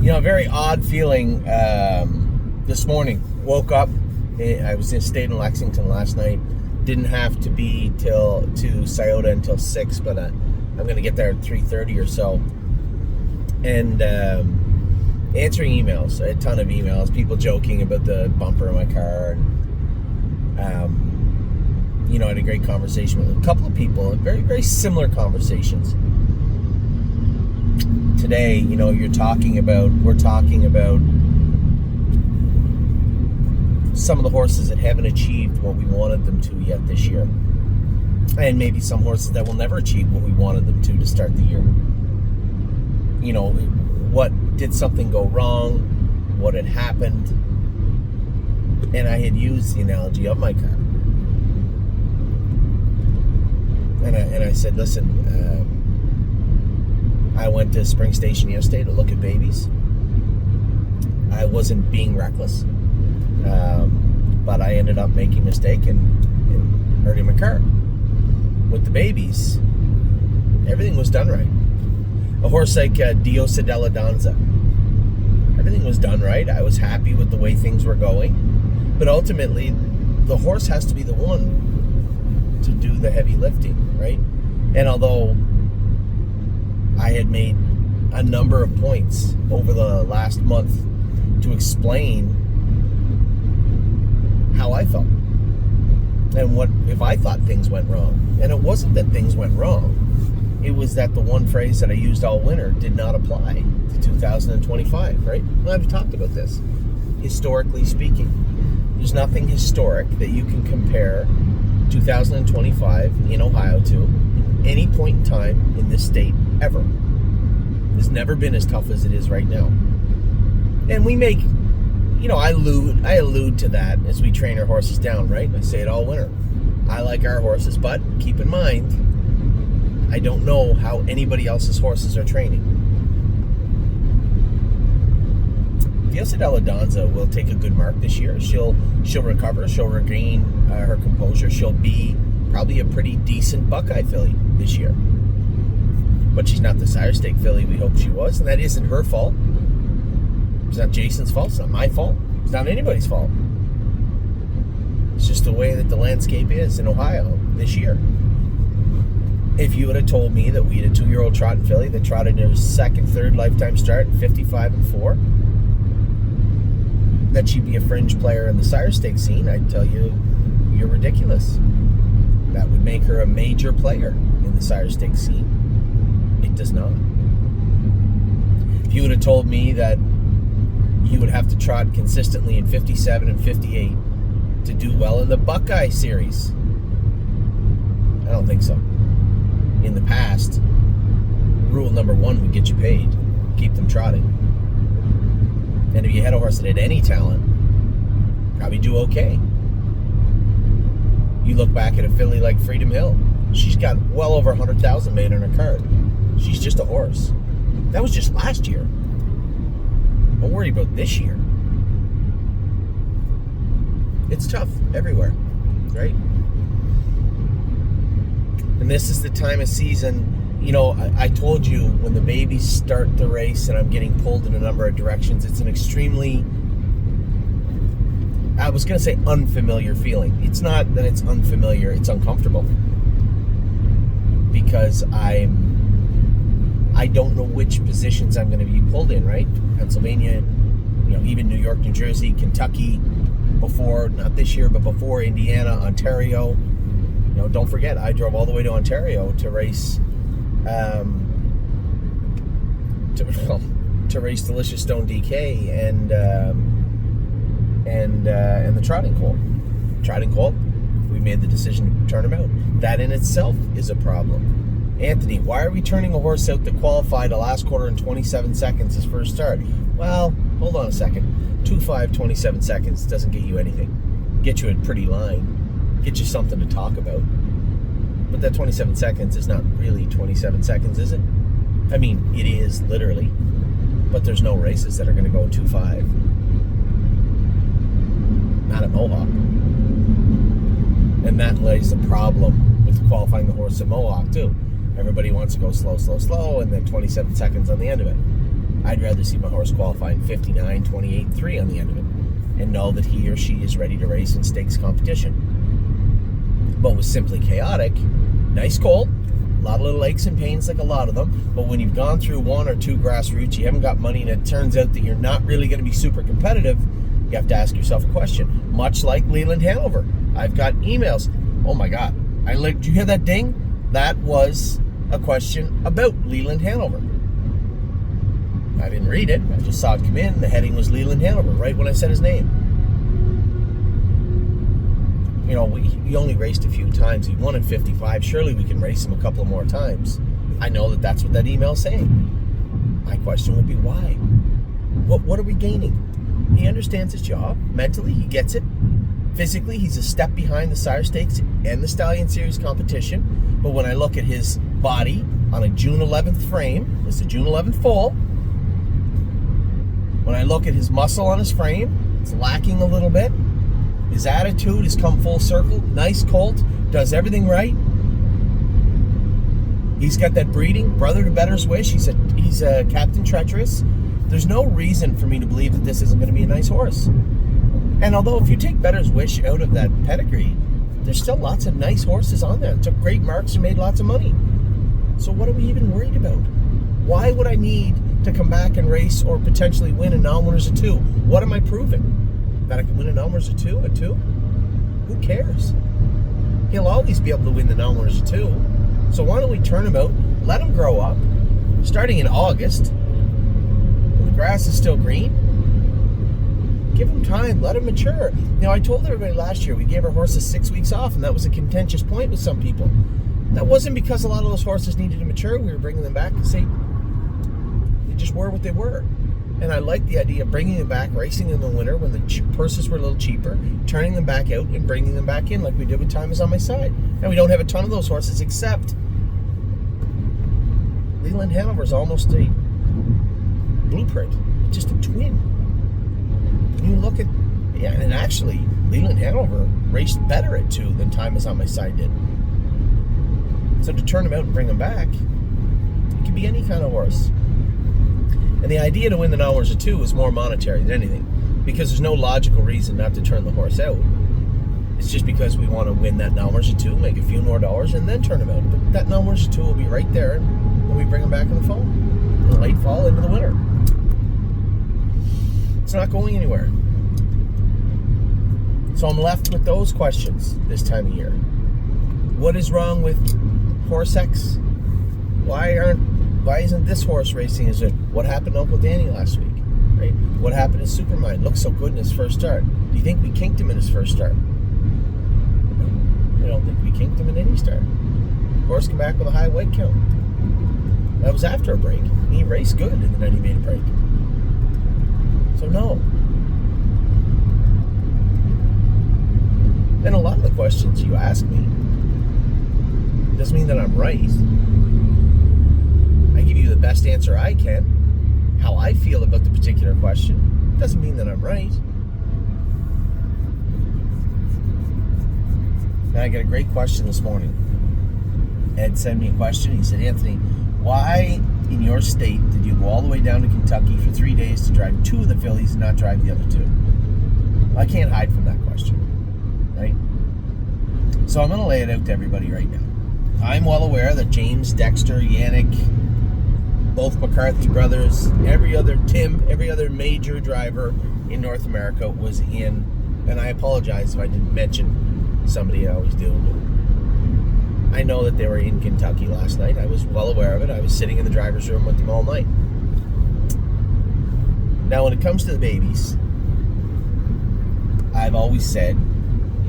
A very odd feeling this morning. Woke up. I stayed in Lexington last night. Didn't have to be to Scioto until 6, but I'm going to get there at 3:30 or so. And answering emails, a ton of emails, people joking about the bumper of my car. And, I had a great conversation with a couple of people, very, very similar conversations. Today, we're talking about some of the horses that haven't achieved what we wanted them to yet this year. And maybe some horses that will never achieve what we wanted them to start the year. What did something go wrong? What had happened? And I had used the analogy of my car. And I said, listen, I went to Spring Station yesterday to look at babies. I wasn't being reckless, but I ended up making a mistake and hurting my car. With the babies, everything was done right. A horse like TheStable, everything was done right. I was happy with the way things were going, but ultimately, the horse has to be the one to do the heavy lifting, right? And although I had made a number of points over the last month to explain how I felt and what if I thought things went wrong. And it wasn't that things went wrong. It was that the one phrase that I used all winter did not apply to 2025, right? And I've talked about this. Historically speaking, there's nothing historic that you can compare 2025 in Ohio to any point in time in this state ever. It's never been as tough as it is right now. And we make, I allude to that as we train our horses down, right? I say it all winter. I like our horses, but keep in mind, I don't know how anybody else's horses are training. TheStable will take a good mark this year. She'll recover. She'll regain her composure. She'll be probably a pretty decent Buckeye filly this year. But she's not the Sire Stake filly we hoped she was, and that isn't her fault. It's not Jason's fault. It's not my fault. It's not anybody's fault. It's just the way that the landscape is in Ohio this year. If you would have told me that we had a 2-year-old trotting filly that trotted in her second, third lifetime start at 55-4, that she'd be a fringe player in the Sire Stake scene, I'd tell you, you're ridiculous. That would make her a major player in the Sire Stake scene. It does not. If you would have told me that you would have to trot consistently in 57 and 58 to do well in the Buckeye series, I don't think so. In the past, rule number 1 would get you paid. Keep them trotting. And if you had a horse that had any talent, probably do okay. You look back at a filly like Freedom Hill. She's got well over 100,000 made on her card. She's just a horse. That was just last year. Don't worry about this year. It's tough everywhere, right? And this is the time of season. I told you when the babies start the race and I'm getting pulled in a number of directions, it's an extremely, I was going to say unfamiliar feeling. It's not that it's unfamiliar, it's uncomfortable. Because I don't know which positions I'm going to be pulled in, right? Pennsylvania, even New York, New Jersey, Kentucky, before, not this year, but before Indiana, Ontario. Don't forget, I drove all the way to Ontario to race to race Delicious Stone DK and the Trotting Colt. Trotting Colt, we made the decision to turn him out. That in itself is a problem. Anthony, why are we turning a horse out that qualified a last quarter in 27 seconds his first start? Well, hold on a second. 2.5, 27 seconds doesn't get you anything. Get you a pretty line. Get you something to talk about. But that 27 seconds is not really 27 seconds, is it? I mean, it is, literally. But there's no races that are going to go 2.5. Not at Mohawk. And that lays the problem with qualifying the horse at Mohawk, too. Everybody wants to go slow, slow, slow, and then 27 seconds on the end of it. I'd rather see my horse qualify in 59, 28, 3 on the end of it and know that he or she is ready to race in stakes competition. But with Simply Chaotic, nice colt, a lot of little aches and pains like a lot of them, but when you've gone through 1 or 2 grassroots, you haven't got money, and it turns out that you're not really going to be super competitive, you have to ask yourself a question. Much like Leland Hanover. I've got emails. Oh my God. Did you hear that ding? That was a question about Leland Hanover. I didn't read it. I just saw it come in. The heading was Leland Hanover right when I said his name. You know, we only raced a few times. He won in 55. Surely we can race him a couple more times. I know that that's what that email is saying. My question would be why? What are we gaining? He understands his job. Mentally, he gets it. Physically, he's a step behind the Sire Stakes and the Stallion Series competition. But when I look at his body on a June 11th frame, it's a June 11th foal. When I look at his muscle on his frame, it's lacking a little bit. His attitude has come full circle. Nice colt, does everything right. He's got that breeding, brother to Better's Wish. He's a Captain Treacherous. There's no reason for me to believe that this isn't going to be a nice horse. And although if you take Better's Wish out of that pedigree, there's still lots of nice horses on there. Took great marks and made lots of money. So what are we even worried about? Why would I need to come back and race or potentially win a non-winners of 2? What am I proving? That I can win a non-winners of 2 at 2? Who cares? He'll always be able to win the non-winners of 2. So why don't we turn him out, let him grow up, starting in August, when the grass is still green. Give him time, let him mature. Now, I told everybody last year we gave our horses 6 weeks off, and that was a contentious point with some people. That wasn't because a lot of those horses needed to mature. We were bringing them back to say they just were what they were. And I like the idea of bringing them back, racing in the winter when the purses were a little cheaper, turning them back out and bringing them back in like we did with Time Is On My Side. And we don't have a ton of those horses, except Leland Hanover is almost a blueprint, just a twin. You look at, and actually, Leland Hanover raced better at 2 than Time Is On My Side did. So to turn him out and bring him back, it could be any kind of horse. And the idea to win the non-winners of 2 is more monetary than anything, because there's no logical reason not to turn the horse out. It's just because we want to win that non-winners of 2, make a few more dollars, and then turn him out. But that non-winners of 2 will be right there when we bring him back in the fall, in the late fall into the winter. It's not going anywhere. So I'm left with those questions this time of year. What is wrong with horse X? Why isn't this horse racing as good? What happened to Uncle Danny last week? Right? What happened to Supermind? Looked so good in his first start. Do you think we kinked him in his first start? No, I don't think we kinked him in any start. Horse came back with a high weight count. That was after a break. He raced good, and then he made a break. So no. And a lot of the questions you ask me doesn't mean that I'm right. I give you the best answer I can. How I feel about the particular question doesn't mean that I'm right. And I got a great question this morning. Ed sent me a question. He said, Anthony, why in your state did you go all the way down to Kentucky for 3 days to drive 2 of the fillies and not drive the other 2? Well, I can't hide from that question, right? So I'm going to lay it out to everybody right now. I'm well aware that James, Dexter, Yannick, both McCarthy brothers, every other major driver in North America was in, and I apologize if I didn't mention somebody. I always do. I know that they were in Kentucky last night. I was well aware of it. I was sitting in the driver's room with them all night. Now, when it comes to the babies, I've always said,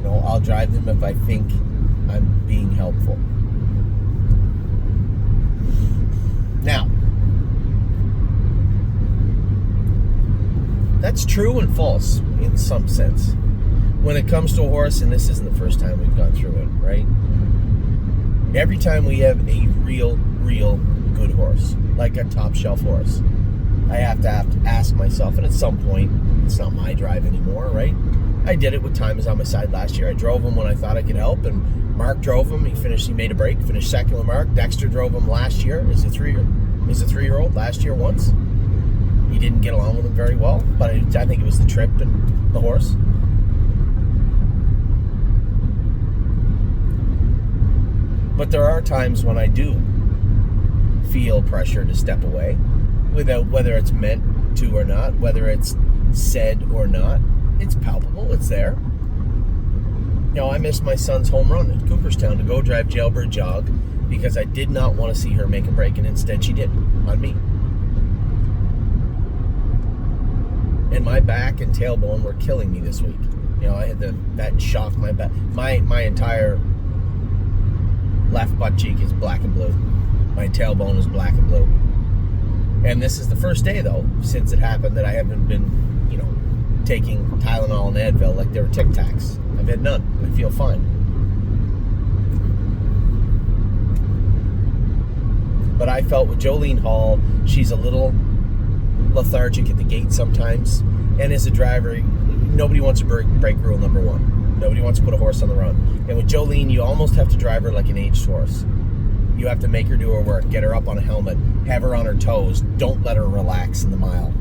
I'll drive them if I think I'm being helpful. Now, that's true and false in some sense. When it comes to a horse, and this isn't the first time we've gone through it, right? Every time we have a real good horse, like a top shelf horse, I have to ask myself, and at some point, it's not my drive anymore, right? I did it with Time Is On My Side last year. I drove him when I thought I could help, and Mark drove him. He made a break, finished second with Mark. Dexter drove him last year as a 3-year-old last year once. you didn't get along with him very well, but I think it was the trip and the horse. But there are times when I do feel pressure to step away, without whether it's meant to or not, whether it's said or not. It's palpable. It's there. I missed my son's home run at Cooperstown to go drive Jailbird Jog because I did not want to see her make a break, and instead she did, on me. And my back and tailbone were killing me this week. I had that shocked my back. My entire left butt cheek is black and blue. My tailbone is black and blue. And this is the first day, though, since it happened, that I haven't been, taking Tylenol and Advil like they were Tic Tacs. I've had none. I feel fine. But I felt with Jolene Hall, she's a little lethargic at the gate sometimes. And as a driver, nobody wants to break rule number one. Nobody wants to put a horse on the run. And with Jolene, you almost have to drive her like an aged horse. You have to make her do her work, get her up on a helmet, have her on her toes. Don't let her relax in the mile.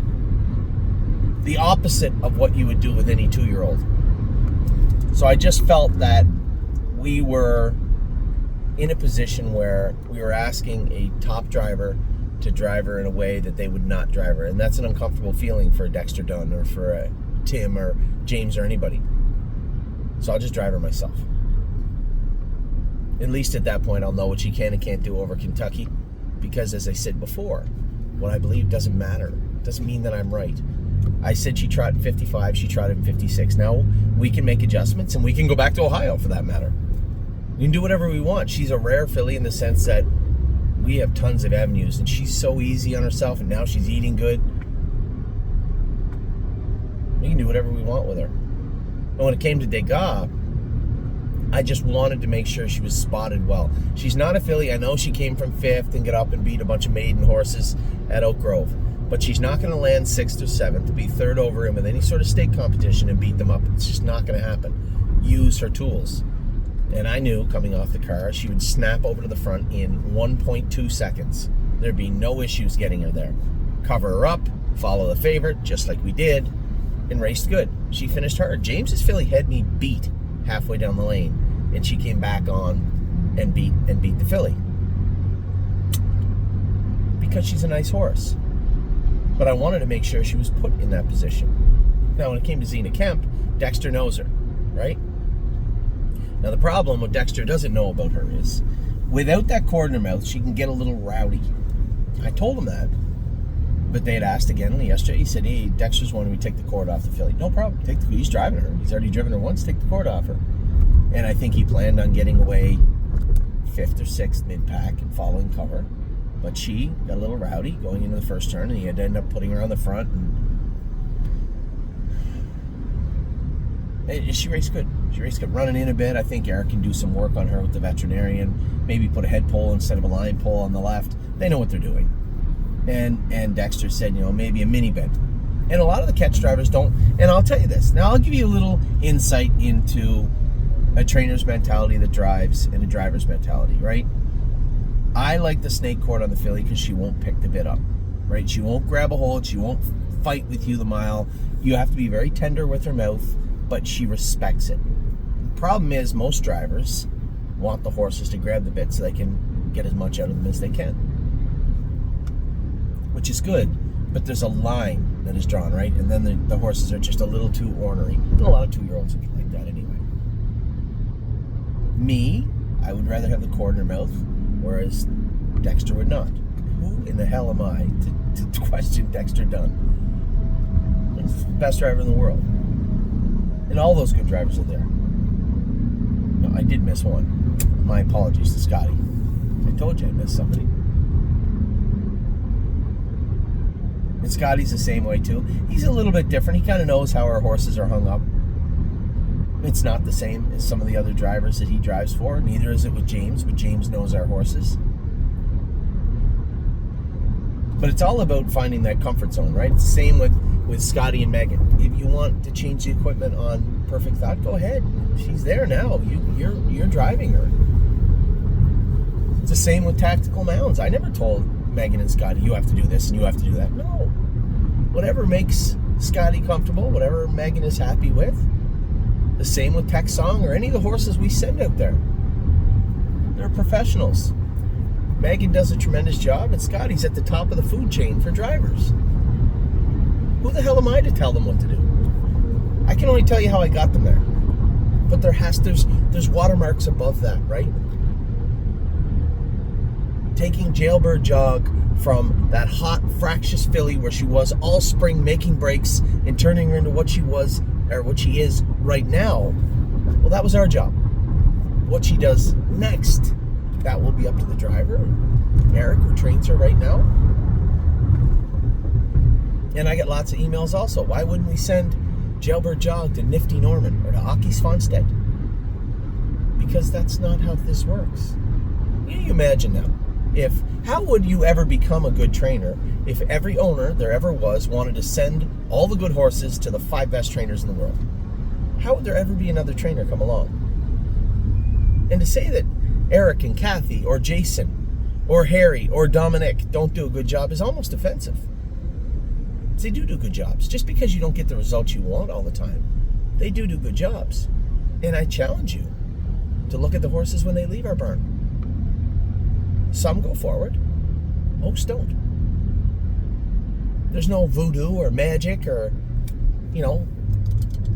The opposite of what you would do with any 2-year-old. So I just felt that we were in a position where we were asking a top driver to drive her in a way that they would not drive her. And that's an uncomfortable feeling for a Dexter Dunn or for a Tim or James or anybody. So I'll just drive her myself. At least at that point, I'll know what she can and can't do over Kentucky. Because as I said before, what I believe doesn't matter. It doesn't mean that I'm right. I said she trotted in 55, she trotted in 56. Now we can make adjustments and we can go back to Ohio for that matter. We can do whatever we want. She's a rare filly in the sense that we have tons of avenues and she's so easy on herself and now she's eating good. We can do whatever we want with her. And when it came to Degas, I just wanted to make sure she was spotted well. She's not a filly. I know she came from 5th and got up and beat a bunch of maiden horses at Oak Grove. But she's not going to land 6th or 7th to be 3rd over him with any sort of state competition and beat them up. It's just not going to happen. Use her tools. And I knew coming off the car, she would snap over to the front in 1.2 seconds. There'd be no issues getting her there. Cover her up, follow the favorite, just like we did, and raced good. She finished hard. James's filly had me beat halfway down the lane, and she came back on and beat the filly. Because she's a nice horse. But I wanted to make sure she was put in that position. Now, when it came to Zena Kemp, Dexter knows her, right? Now, the problem what Dexter doesn't know about her is, without that cord in her mouth, she can get a little rowdy. I told him that. But they had asked again yesterday. He said, hey, Dexter's wanting me to take the cord off the filly. No problem. He's driving her. He's already driven her once. Take the cord off her. And I think he planned on getting away 5th or 6th mid-pack and following cover. But she got a little rowdy going into the first turn, and he had to end up putting her on the front. And she raced good. She raced good. Running in a bit. I think Eric can do some work on her with the veterinarian. Maybe put a head pole instead of a line pole on the left. They know what they're doing. And Dexter said, maybe a mini bend. And a lot of the catch drivers don't. And I'll tell you this. Now, I'll give you a little insight into a trainer's mentality that drives and a driver's mentality, right? I like the snake cord on the filly because she won't pick the bit up, right? She won't grab a hold. She won't fight with you the mile. You have to be very tender with her mouth, but she respects it. The problem is most drivers want the horses to grab the bit so they can get as much out of them as they can, which is good, but there's a line that is drawn, right? And then the horses are just a little too ornery. And a lot of 2-year-olds are like that anyway. Me, I would rather have the cord in her mouth, whereas Dexter would not. Who in the hell am I to question Dexter Dunn? He's the best driver in the world. And all those good drivers are there. No, I did miss one. My apologies to Scotty. I told you I missed somebody. And Scotty's the same way too. He's a little bit different. He kind of knows how our horses are hung up. It's not the same as some of the other drivers that he drives for. Neither is it with James, but James knows our horses. But it's all about finding that comfort zone, right? It's the same with Scotty and Megan. If you want to change the equipment on Perfect Thought, go ahead. She's there now. You're driving her. It's the same with Tactical Mounds. I never told Megan and Scotty, you have to do this and you have to do that. No. whatever makes Scotty comfortable, whatever Megan is happy with. The same with Tech Song or any of the horses we send out there. They're professionals. Megan does a tremendous job, and Scotty's at the top of the food chain for drivers. Who the hell am I to tell them what to do? I can only tell you how I got them there. But there's watermarks above that, right? Taking Jailbird Jog from that hot, fractious filly where she was all spring making breaks and turning her into what she was, or what she is right now, well, that was our job. What she does next, that will be up to the driver, Eric, who trains her right now. And I get lots of emails also. Why wouldn't we send Jailbird Jog to Nifty Norman or to Aki Svanstedt? Because that's not how this works. You imagine now, how would you ever become a good trainer if every owner there ever was wanted to send all the good horses to the 5 best trainers in the world? How would there ever be another trainer come along? And to say that Eric and Kathy or Jason or Harry or Dominic don't do a good job is almost offensive. They do good jobs. Just because you don't get the results you want all the time, they do good jobs. And I challenge you to look at the horses when they leave our barn. Some go forward, most don't. There's no voodoo or magic or,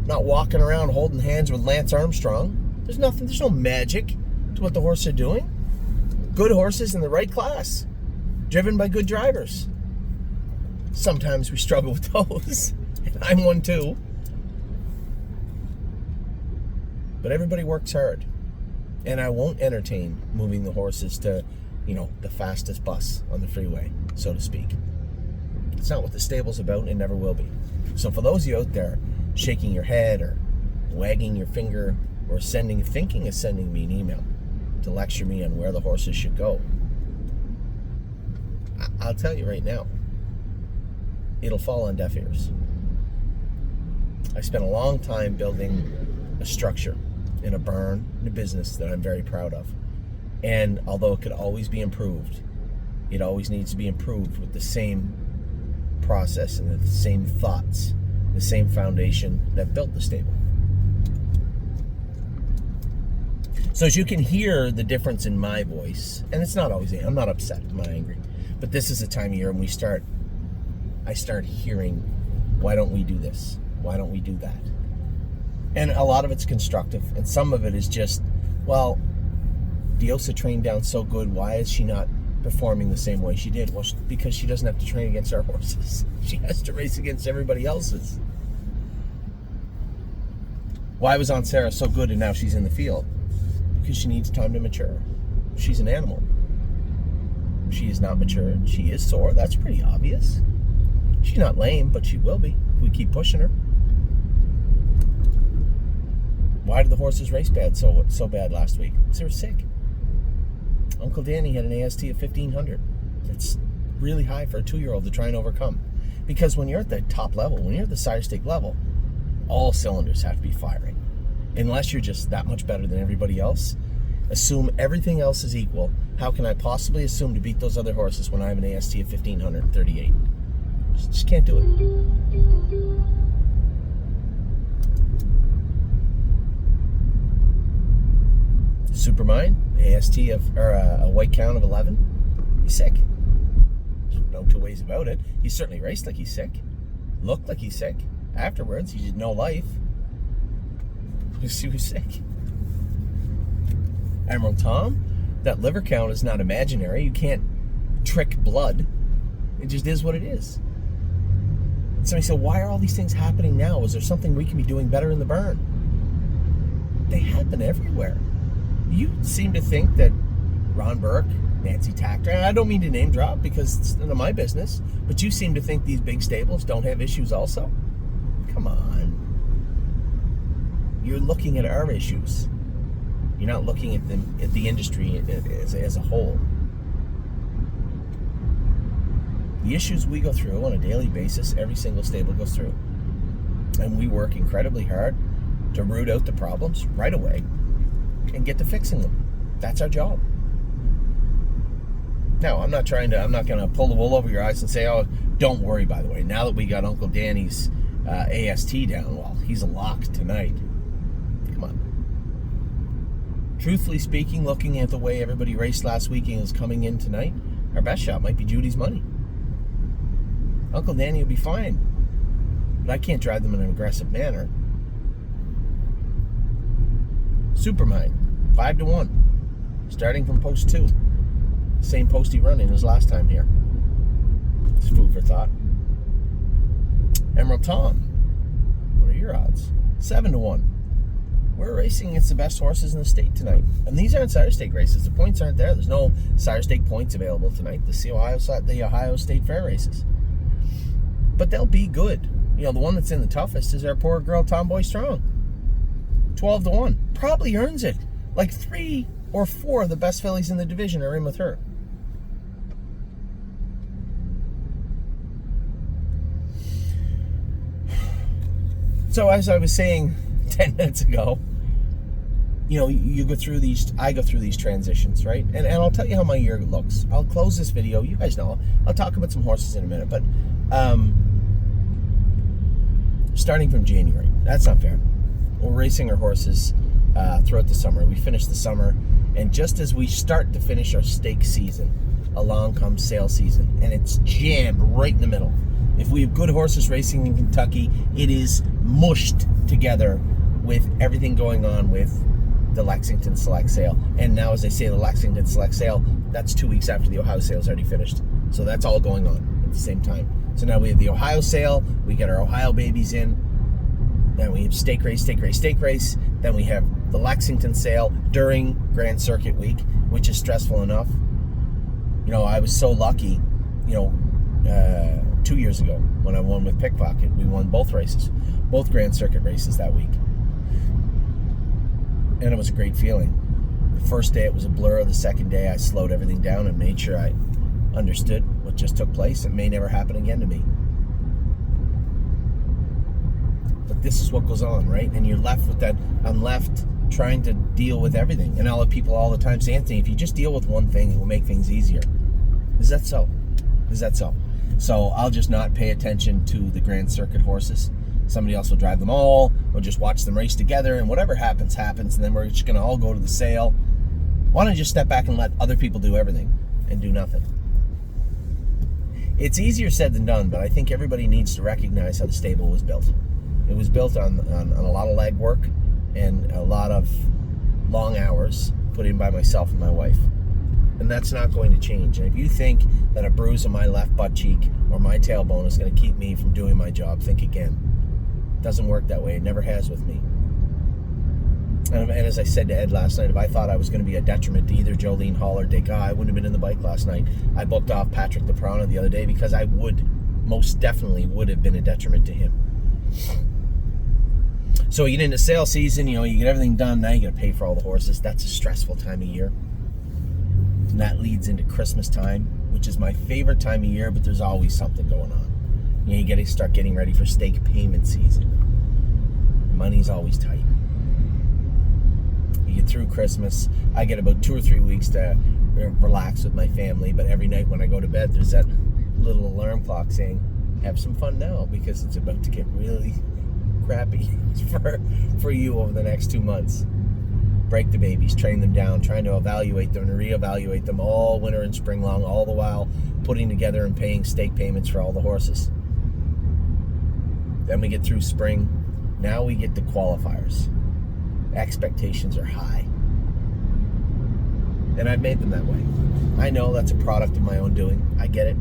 not walking around holding hands with Lance Armstrong. There's no magic to what the horses are doing. Good horses in the right class, driven by good drivers. Sometimes we struggle with those, and I'm one too. But everybody works hard, and I won't entertain moving the horses to the fastest bus on the freeway, so to speak. It's not what the stable's about, and it never will be. So for those of you out there shaking your head or wagging your finger or thinking of sending me an email to lecture me on where the horses should go, I'll tell you right now, it'll fall on deaf ears. I spent a long time building a structure in a barn, in a business that I'm very proud of. And although it could always be improved, it always needs to be improved with the same process and the same thoughts, the same foundation that built the stable. So as you can hear the difference in my voice, and it's not always, I'm not upset, I'm not angry, but this is the time of year when I start hearing, why don't we do this? Why don't we do that? And a lot of it's constructive, and some of it is just, well, Diosa trained down so good, why is she not performing the same way she did? Well, because she doesn't have to train against our horses. She has to race against everybody else's. Why was Aunt Sarah so good and now she's in the field? Because she needs time to mature. She's an animal. She is not mature. She is sore. That's pretty obvious. She's not lame, but she will be if we keep pushing her. Why did the horses race so bad last week? Because they were sick. Uncle Danny had an AST of 1,500. It's really high for a 2-year-old to try and overcome. Because when you're at the top level, when you're at the sire stake level, all cylinders have to be firing. Unless you're just that much better than everybody else, assume everything else is equal. How can I possibly assume to beat those other horses when I have an AST of 1,538? Just can't do it. Supermine, AST a white count of 11. He's sick. There's no two ways about it. He certainly raced like he's sick. Looked like he's sick. Afterwards, he had no life. He was sick. Emerald Tom, that liver count is not imaginary. You can't trick blood. It just is what it is. Somebody said, why are all these things happening now? Is there something we can be doing better in the barn? They happen everywhere. You seem to think that Ron Burke, Nancy Tactor, and I don't mean to name drop because it's none of my business, but you seem to think these big stables don't have issues also? Come on. You're looking at our issues. You're not looking at the industry as a whole. The issues we go through on a daily basis, every single stable goes through. And we work incredibly hard to root out the problems right away and get to fixing them. That's our job. Now, I'm not going to pull the wool over your eyes and say, oh, don't worry, by the way. Now that we got Uncle Danny's AST down, well, he's a lock tonight. Come on. Truthfully speaking, looking at the way everybody raced last weekend is coming in tonight, our best shot might be Judy's money. Uncle Danny will be fine, but I can't drive them in an aggressive manner. Supermine, 5-1, starting from post 2. Same post he run in as last time here. It's food for thought. Emerald Tom, what are your odds? 7-1. We're racing against the best horses in the state tonight. And these aren't Sire Stake races. The points aren't there. There's no Sire Stake points available tonight. The Ohio State Fair races. But they'll be good. You know, the one that's in the toughest is our poor girl Tomboy Strong. 12-1. Probably earns it. Like 3 or 4 of the best fillies in the division are in with her. So as I was saying 10 minutes ago, you know, you go through these, I go through these transitions, right? And I'll tell you how my year looks. I'll close this video. You guys know. I'll talk about some horses in a minute. But starting from January, that's not fair. We're racing our horses throughout the summer. We finish the summer, and just as we start to finish our stake season, along comes sale season, and it's jammed right in the middle. If we have good horses racing in Kentucky, it is mushed together with everything going on with the Lexington Select Sale. And now, as I say, the Lexington Select Sale, that's 2 weeks after the Ohio Sale's already finished. So that's all going on at the same time. So now we have the Ohio Sale, we get our Ohio babies in, then we have stake race. Then we have the Lexington Sale during Grand Circuit Week, which is stressful enough. You know, I was so lucky, you know, 2 years ago when I won with Pickpocket. We won both races, both Grand Circuit races that week. And it was a great feeling. The first day it was a blur. The second day I slowed everything down and made sure I understood what just took place. It may never happen again to me. But this is what goes on, right? And you're left with that. I'm left trying to deal with everything. And I'll have people all the time say, Anthony, if you just deal with one thing, it will make things easier. Is that so? Is that so? So I'll just not pay attention to the Grand Circuit horses. Somebody else will drive them all. We'll just watch them race together, and whatever happens, happens. And then we're just going to all go to the sale. Why don't you just step back and let other people do everything and do nothing? It's easier said than done, but I think everybody needs to recognize how the stable was built. It was built on a lot of legwork and a lot of long hours put in by myself and my wife. And that's not going to change. And if you think that a bruise on my left butt cheek or my tailbone is going to keep me from doing my job, think again. It doesn't work that way. It never has with me. And as I said to Ed last night, if I thought I was going to be a detriment to either Jolene Hall or Dick, I wouldn't have been in the bike last night. I booked off Patrick LaPrana the other day because I most definitely would have been a detriment to him. So you get into sale season, you know, you get everything done. Now you got to pay for all the horses. That's a stressful time of year. And that leads into Christmas time, which is my favorite time of year, but there's always something going on. You know, you got to start getting ready for stake payment season. Money's always tight. You get through Christmas. I get about 2 or 3 weeks to relax with my family, but every night when I go to bed, there's that little alarm clock saying, have some fun now, because it's about to get really crappy for you over the next 2 months. Break the babies, train them down, trying to evaluate them and reevaluate them all winter and spring long, all the while putting together and paying stake payments for all the horses. Then we get through spring. Now we get the qualifiers. Expectations are high. And I've made them that way. I know that's a product of my own doing. I get it.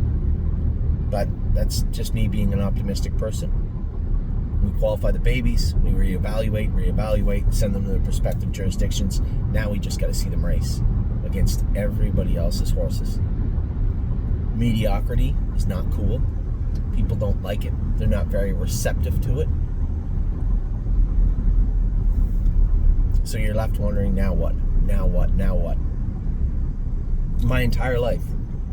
But that's just me being an optimistic person. We qualify the babies, we reevaluate, send them to their prospective jurisdictions. Now we just got to see them race against everybody else's horses. Mediocrity is not cool. People don't like it. They're not very receptive to it. So you're left wondering, now what? Now what? Now what? My entire life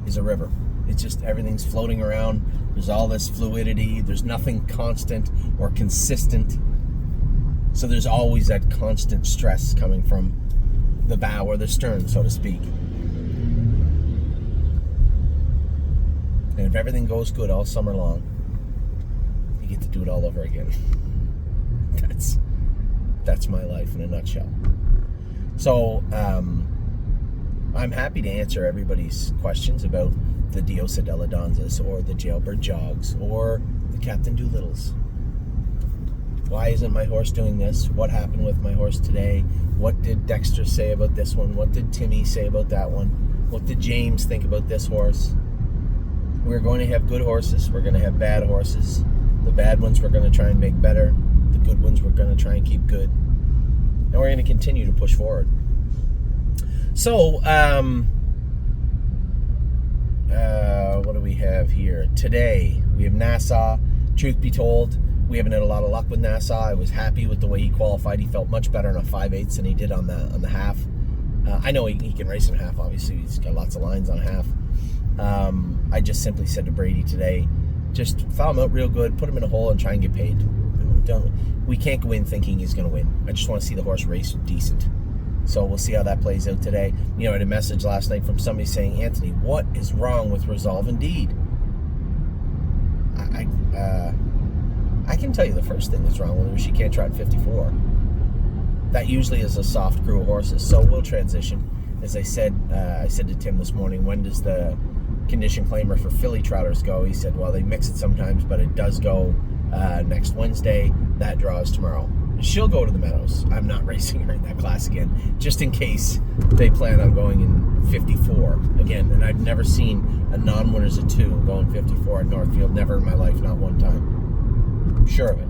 is a river. It's just everything's floating around. There's all this fluidity. There's nothing constant or consistent. So there's always that constant stress coming from the bow or the stern, so to speak. And if everything goes good all summer long, you get to do it all over again. That's my life in a nutshell. So I'm happy to answer everybody's questions about the Diosa della Donzas or the Jailbird Jogs or the Captain Doolittles. Why isn't my horse doing this? What happened with my horse today? What did Dexter say about this one? What did Timmy say about that one? What did James think about this horse? We're going to have good horses. We're going to have bad horses. The bad ones we're going to try and make better. The good ones we're going to try and keep good. And we're going to continue to push forward. So, what do we have here? Today, we have Nassau. Truth be told, we haven't had a lot of luck with Nassau. I was happy with the way he qualified. He felt much better on a 5/8 than he did on the half. I know he can race in a half, obviously. He's got lots of lines on a half. I just simply said to Brady today, just foul him out real good, put him in a hole, and try and get paid. We can't go in thinking he's going to win. I just want to see the horse race decent. So we'll see how that plays out today. I had a message last night from somebody saying, Anthony, what is wrong with Resolve Indeed? I can tell you the first thing that's wrong with her is she can't trot 54. That usually is a soft crew of horses. So we'll transition. As I said to Tim this morning, when does the condition claimer for filly trotters go? He said, well, they mix it sometimes, but it does go next Wednesday. That draws tomorrow. She'll go to the Meadows. I'm not racing her in that class again, just in case they plan on going in 54 again. And I've never seen a non-winners of 2 going 54 at Northfield. Never in my life, not one time. I'm sure of it.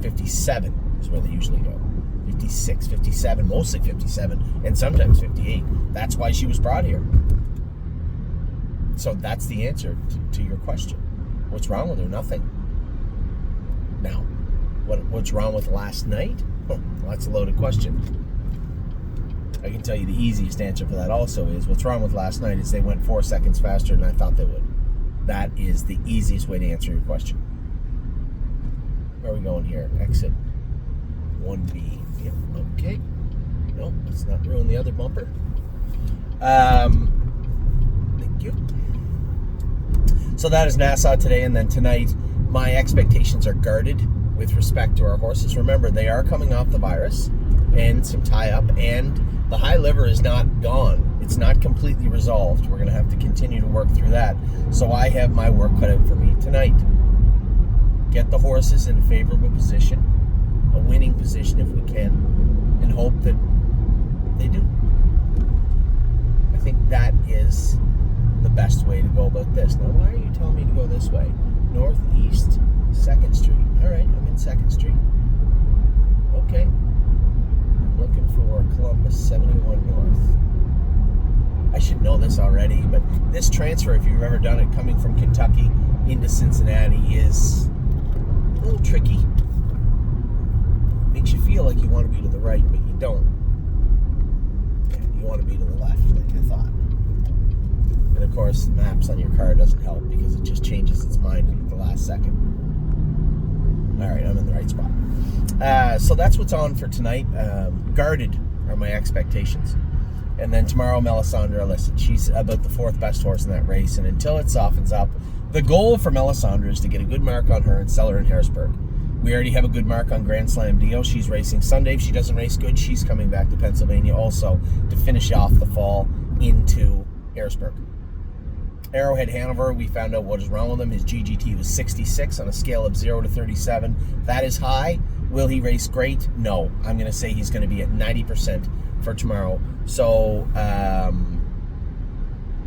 57 is where they usually go. 56, 57, mostly 57, and sometimes 58. That's why she was brought here. So that's the answer to your question. What's wrong with her? Nothing. Now, what's wrong with last night? Well, that's a loaded question. I can tell you the easiest answer for that also is what's wrong with last night is they went 4 seconds faster than I thought they would. That is the easiest way to answer your question. Where are we going here? Exit 1B. Yep, okay. No, let's not ruin the other bumper. Thank you. So that is Nassau today, and then tonight my expectations are guarded with respect to our horses. Remember, they are coming off the virus and some tie-up, and the high liver is not gone. It's not completely resolved. We're going to have to continue to work through that. So I have my work cut out for me tonight. Get the horses in a favorable position, a winning position if we can, and hope that they do. I think that is the best way to go about this. Now, why are you telling me to go this way? Northeast 2nd Street. All right, I'm in 2nd Street. Okay. I'm looking for Columbus 71 North. I should know this already, but this transfer, if you've ever done it, coming from Kentucky into Cincinnati is a little tricky. Makes you feel like you want to be to the right, but you don't. You want to be to the left, like I thought. And of course, maps on your car doesn't help because it just changes its mind at the last second. All right, I'm in the right spot. So that's what's on for tonight. Guarded are my expectations. And then tomorrow, Melisandre, listen, she's about the 4th best horse in that race. And until it softens up, the goal for Melisandre is to get a good mark on her and sell her in Harrisburg. We already have a good mark on Grand Slam Dio. She's racing Sunday. If she doesn't race good, she's coming back to Pennsylvania also to finish off the fall into Harrisburg. Arrowhead Hanover, we found out what is wrong with him. His GGT was 66 on a scale of 0 to 37. That is high. Will he race great? No. I'm going to say he's going to be at 90% for tomorrow. So,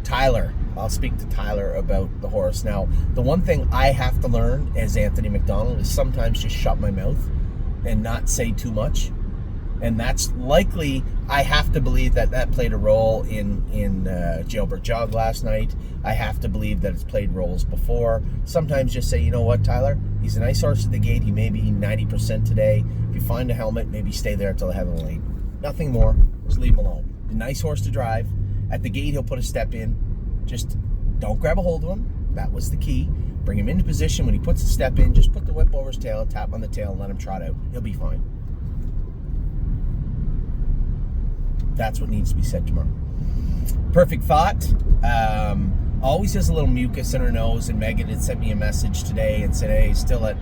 Tyler. I'll speak to Tyler about the horse. Now, the one thing I have to learn as Anthony McDonald is sometimes just shut my mouth and not say too much. And that's likely, I have to believe that played a role in Jailbird Jog last night. I have to believe that it's played roles before. Sometimes just say, you know what, Tyler? He's a nice horse at the gate. He may be 90% today. If you find a helmet, maybe stay there until the head of the lane. Nothing more. Just leave him alone. A nice horse to drive. At the gate, he'll put a step in. Just don't grab a hold of him. That was the key. Bring him into position. When he puts a step in, just put the whip over his tail, tap on the tail, and let him trot out. He'll be fine. That's what needs to be said tomorrow. Perfect thought. always has a little mucus in her nose, and Megan had sent me a message today and said, hey, still at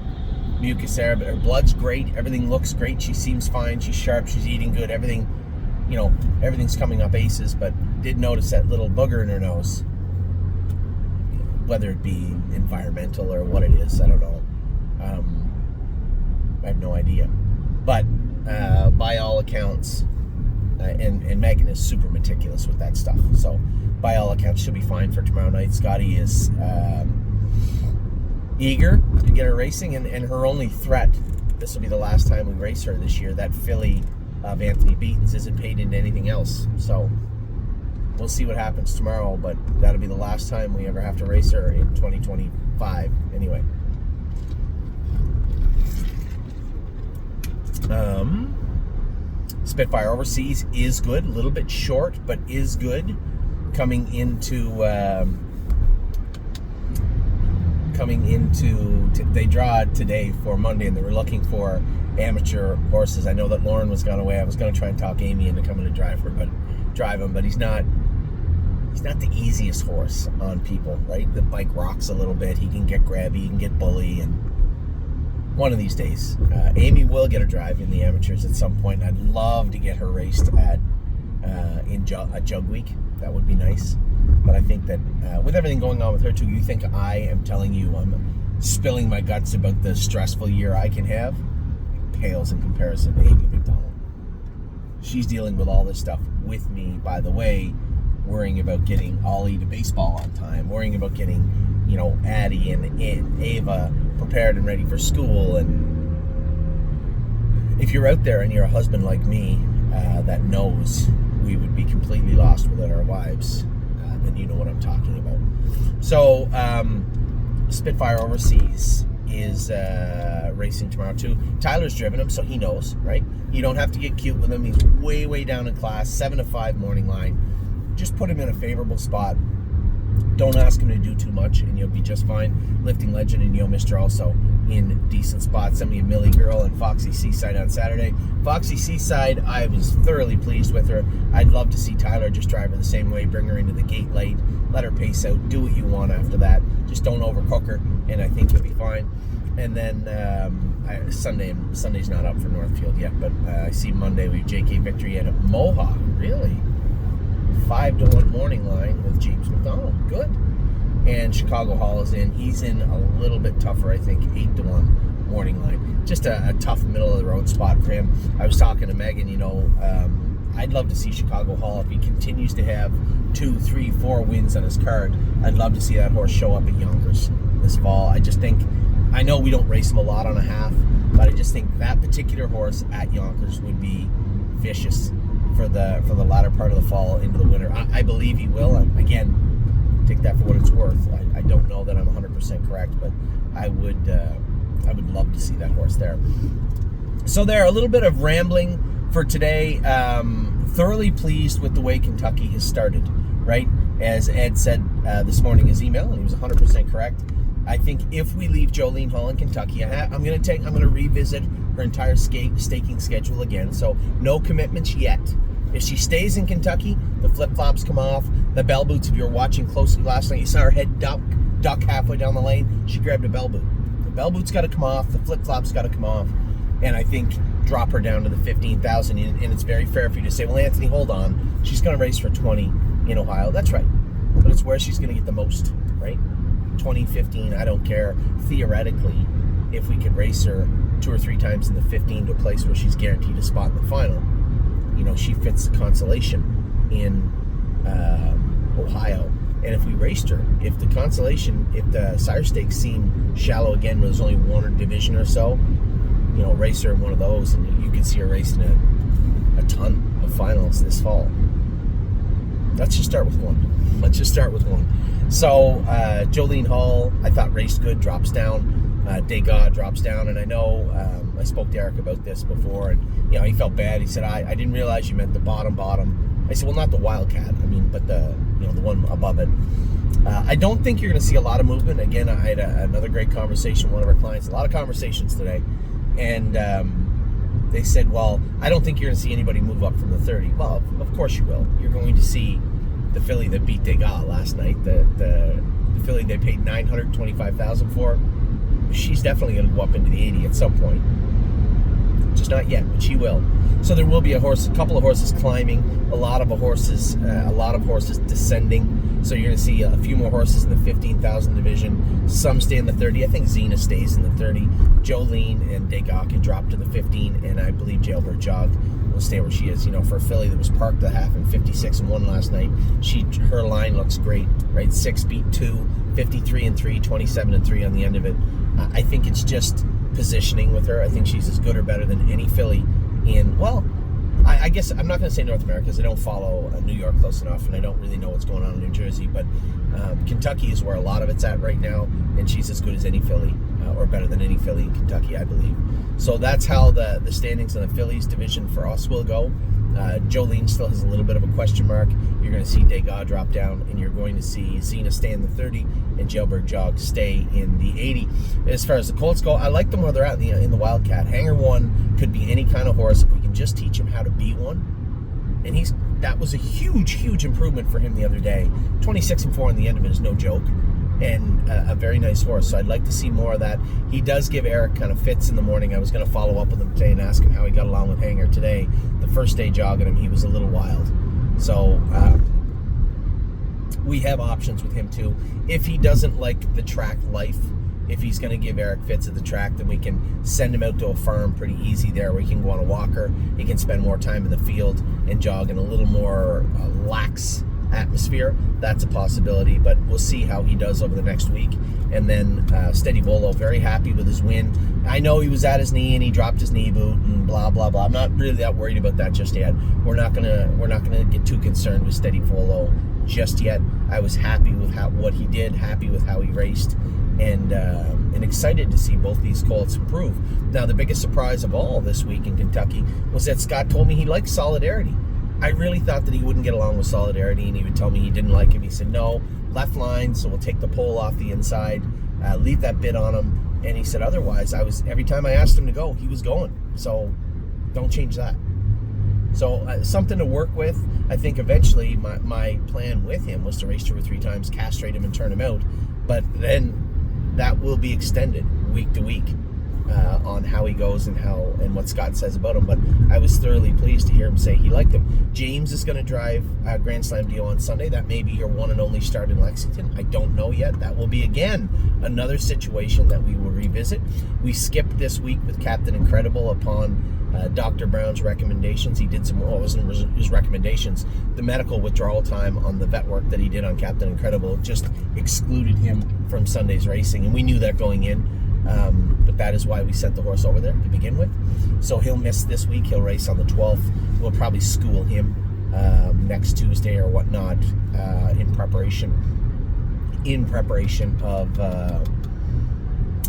mucus there, but her blood's great, everything looks great, she seems fine, she's sharp, she's eating good, everything, everything's coming up aces, but did notice that little booger in her nose. Whether it be environmental or what it is, I don't know. I have no idea. But by all accounts, and Megan is super meticulous with that stuff, so by all accounts she'll be fine for tomorrow night. Scotty is eager to get her racing, and her only threat, this will be the last time we race her this year, that filly of Anthony Beaton's isn't paid into anything else, so we'll see what happens tomorrow, but that'll be the last time we ever have to race her in 2025 anyway. Spitfire Overseas is good, a little bit short, but is good. Coming into they draw today for Monday, and they were looking for amateur horses. I know that Lauren was gone away. I was going to try and talk Amy into coming to drive him, but he's not the easiest horse on people, right? The bike rocks a little bit. He can get grabby, he can get bully, and one of these days, Amy will get a drive in the amateurs at some point. I'd love to get her raced at a Jug Week. That would be nice. But I think that with everything going on with her too, you think I am telling you I'm spilling my guts about the stressful year I can have? It pales in comparison to Amy McDonald. She's dealing with all this stuff with me, by the way, worrying about getting Ollie to baseball on time, worrying about getting, Addie and Ava prepared and ready for school. And if you're out there and you're a husband like me that knows we would be completely lost without our wives, then you know what I'm talking about. So Spitfire Overseas is racing tomorrow too. Tyler's driven him, so he knows, right? You don't have to get cute with him. He's way down in class, 7 to 5 morning line. Just put him in a favorable spot. Don't ask him to do too much, and you'll be just fine. Lifting Legend and Yo Mister also in decent spots. Sent me a Millie Girl and Foxy Seaside on Saturday. Foxy Seaside, I was thoroughly pleased with her. I'd love to see Tyler just drive her the same way, bring her into the gate late, let her pace out, do what you want after that. Just don't overcook her, and I think you'll be fine. And then Sunday's not up for Northfield yet, but I see Monday we have JK Victory at Mohawk. Really? 5-1 morning line with James McDonald. Good. And Chicago Hall is in. He's in a little bit tougher, I think, 8-1 morning line. Just a tough middle of the road spot for him. I was talking to Megan, I'd love to see Chicago Hall. If he continues to have 2, 3, 4 wins on his card, I'd love to see that horse show up at Yonkers this fall. I know we don't race him a lot on a half, but I just think that particular horse at Yonkers would be vicious for the latter part of the fall into the winter. I believe he will. Again, take that for what it's worth. I don't know that I'm 100% correct, but I would love to see that horse there. So there, a little bit of rambling for today. Thoroughly pleased with the way Kentucky has started, right? As Ed said this morning in his email, and he was 100% correct. I think if we leave Jolene Hall in Kentucky, I'm going to revisit her entire staking schedule again. So no commitments yet. If she stays in Kentucky, the flip-flops come off. The bell boots, if you were watching closely last night, you saw her head duck halfway down the lane. She grabbed a bell boot. The bell boot's got to come off. The flip-flops got to come off. And I think drop her down to the 15,000. And it's very fair for you to say, well, Anthony, hold on. She's going to race for 20 in Ohio. That's right. But it's where she's going to get the most, right? 20, 15, I don't care. Theoretically, if we could race her 2 or 3 times in the 15 to a place where she's guaranteed a spot in the final, she fits the consolation in Ohio. And if we raced her, if the Sire Stakes seem shallow again, where there's only one division or so, race her in one of those, and you could see her racing a ton of finals this fall. Let's just start with one. So Jolene Hall, I thought raced good, drops down. Degas drops down, and I know I spoke to Eric about this before, and he felt bad. He said, I didn't realize you meant the bottom. I said, well, not the Wildcat, but the one above it. I don't think you're going to see a lot of movement. Again, I had another great conversation with one of our clients, a lot of conversations today, and they said, well, I don't think you're going to see anybody move up from the 30. Well, of course you will. You're going to see the filly that beat Degas last night, the filly they paid $925,000 for, she's definitely going to go up into the 80 at some point. Just not yet, but she will. So there will be a couple of horses climbing, a lot of horses descending. So you're going to see a few more horses in the 15,000 division. Some stay in the 30. I think Xena stays in the 30. Jolene and Degas can drop to the 15, and I believe Jailbird Jog will stay where she is. For a filly that was parked the half in 56 and 1 last night, her line looks great, right? 6 beat 2, 53 and 3, 27 and 3 on the end of it. I think it's just positioning with her. I think she's as good or better than any filly in, I guess I'm not going to say North America because I don't follow New York close enough, and I don't really know what's going on in New Jersey, but Kentucky is where a lot of it's at right now, and she's as good as any filly, or better than any filly in Kentucky, I believe. So that's how the standings in the fillies division for us will go. Jolene still has a little bit of a question mark. You're going to see Degas drop down, and you're going to see Xena stay in the 30 and Jailbird Jog stay in the 80. As far as the colts go, I like them where they're at in the Wildcat. Hanger 1 could be any kind of horse if we can just teach him how to be one. And that was a huge improvement for him the other day. 26 and 4 on the end of it is no joke. And a very nice horse. So I'd like to see more of that. He does give Eric kind of fits in the morning. I was going to follow up with him today and ask him how he got along with Hanger today. The first day jogging him, he was a little wild. So we have options with him too. If he doesn't like the track life, if he's going to give Eric fits at the track, then we can send him out to a farm pretty easy there where he can go on a walker. He can spend more time in the field and jog in a little more lax atmosphere. That's a possibility, but we'll see how he does over the next week. And then Steady Volo, very happy with his win. I know he was at his knee and he dropped his knee boot and blah blah blah. I'm not really that worried about that just yet. We're not gonna get too concerned with Steady Volo just yet. I was happy with what he did, happy with how he raced, and excited to see both these colts improve. Now, the biggest surprise of all this week in Kentucky was that Scott told me he likes Solidarity. I really thought that he wouldn't get along with Solidarity, and he would tell me he didn't like him. He said, no, left line, so we'll take the pole off the inside, leave that bit on him. And he said, otherwise, every time I asked him to go, he was going. So don't change that. So something to work with. I think eventually my plan with him was to race 2 or 3 times, castrate him, and turn him out. But then that will be extended week to week. On how he goes and what Scott says about him. But I was thoroughly pleased to hear him say he liked him. James is going to drive a Grand Slam deal on Sunday. That may be your one and only start in Lexington. I don't know yet. That will be, again, another situation that we will revisit. We skipped this week with Captain Incredible upon Dr. Brown's recommendations. He did some, well, it wasn't his recommendations. The medical withdrawal time on the vet work that he did on Captain Incredible just excluded him from Sunday's racing. And we knew that going in. But that is why we sent the horse over there to begin with. So he'll miss this week. He'll race on the 12th. We'll probably school him next Tuesday or whatnot in preparation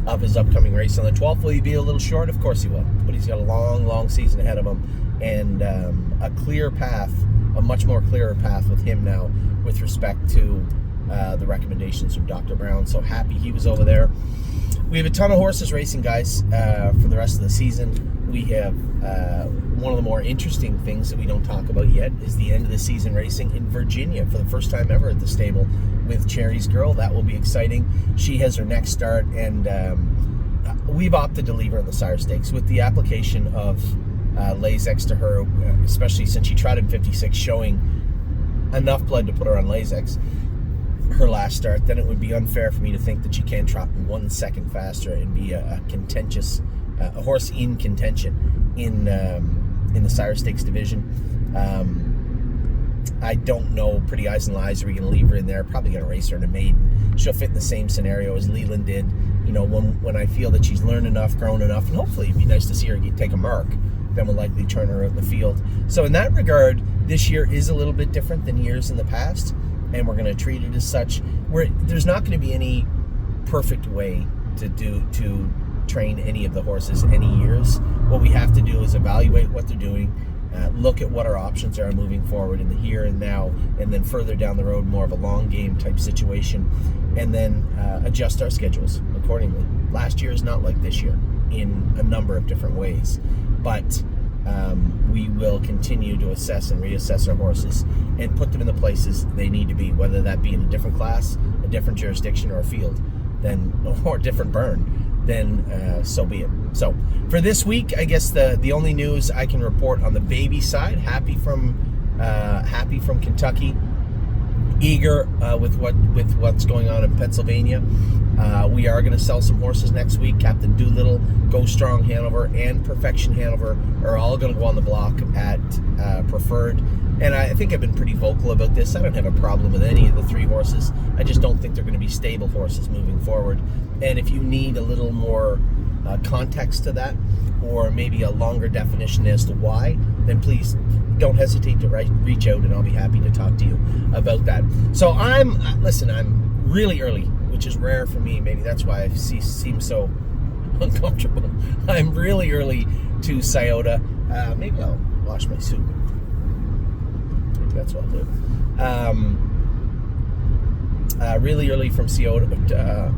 of his upcoming race on the 12th. Will he be a little short? Of course he will. But he's got a long season ahead of him, and a clear path, a much more clearer path with him now with respect to the recommendations from Dr. Brown. So happy he was over there. We have a ton of horses racing, guys, for the rest of the season. We have one of the more interesting things that we don't talk about yet is the end of the season racing in Virginia for the first time ever at the stable with Cherry's Girl. That will be exciting. She has her next start, and we've opted to leave her in the Sire Stakes with the application of Lasix to her, especially since she tried in 56, showing enough blood to put her on Lasix. Her last start, then it would be unfair for me to think that she can't trot 1 second faster and be a contentious a horse in contention in the Sire Stakes division. I don't know. Pretty Eyes and Lies, are we going to leave her in there? Probably going to race her in a maiden. She'll fit in the same scenario as Leland did. You know, when I feel that she's learned enough, grown enough, and hopefully it'd be nice to see her take a mark, then we'll likely turn her out in the field. So in that regard, this year is a little bit different than years in the past, and we're going to treat it as such. There's not going to be any perfect way to train any of the horses any years. What we have to do is evaluate what they're doing, look at what our options are moving forward in the here and now, and then further down the road, more of a long game type situation, and then adjust our schedules accordingly. Last year is not like this year in a number of different ways, but we will continue to assess and reassess our horses and put them in the places they need to be, whether that be in a different class, a different jurisdiction, or a field, or a different burn, then so be it. So for this week, I guess the only news I can report on the baby side, happy from Kentucky, eager with what's going on in Pennsylvania. We are going to sell some horses next week. Captain Doolittle, Go Strong Hanover, and Perfection Hanover are all going to go on the block at Preferred. And I think I've been pretty vocal about this. I don't have a problem with any of the three horses. I just don't think they're going to be stable horses moving forward. And if you need a little more context to that, or maybe a longer definition as to why, then please don't hesitate to reach out, and I'll be happy to talk to you about that. So I'm really early, which is rare for me. Maybe that's why I seem so uncomfortable. I'm really early to Scioto. Maybe I'll wash my suit. Maybe that's what I'll do. Really early from Scioto,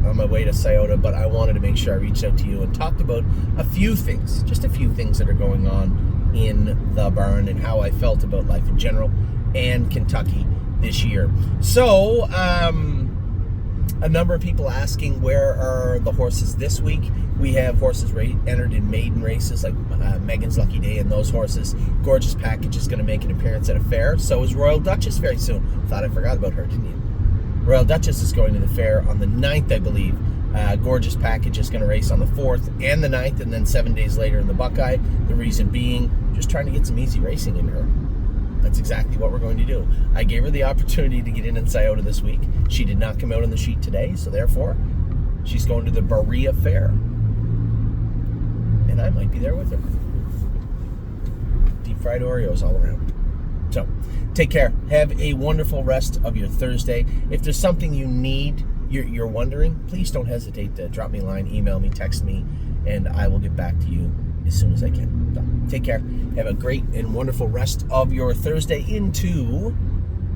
on my way to Scioto, but I wanted to make sure I reached out to you and talked about a few things that are going on in the barn and how I felt about life in general and Kentucky this year. So, a number of people asking where are the horses this week. We have horses entered in maiden races like Megan's Lucky Day and those horses. Gorgeous Package is going to make an appearance at a fair. So is Royal Duchess very soon. Thought I forgot about her, didn't you? Royal Duchess is going to the fair on the 9th, I believe. Gorgeous Package is going to race on the 4th and the 9th, and then 7 days later in the Buckeye. The reason being, just trying to get some easy racing in her. That's exactly what we're going to do. I gave her the opportunity to get in Scioto this week. She did not come out on the sheet today, so therefore, she's going to the Berea Fair. And I might be there with her. Deep fried Oreos all around. So, take care. Have a wonderful rest of your Thursday. If there's something you need, you're wondering, please don't hesitate to drop me a line, email me, text me, and I will get back to you as soon as I can. So, take care. Have a great and wonderful rest of your Thursday into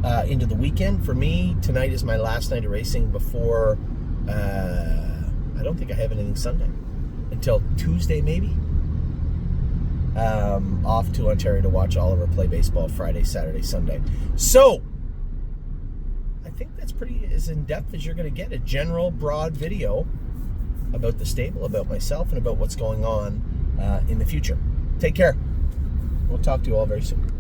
the weekend. For me, tonight is my last night of racing before, I don't think I have anything Sunday. Until Tuesday, maybe. Off to Ontario to watch Oliver play baseball Friday, Saturday, Sunday. So, I think that's pretty as in-depth as you're going to get. A general, broad video about the stable, about myself, and about what's going on in the future. Take care. We'll talk to you all very soon.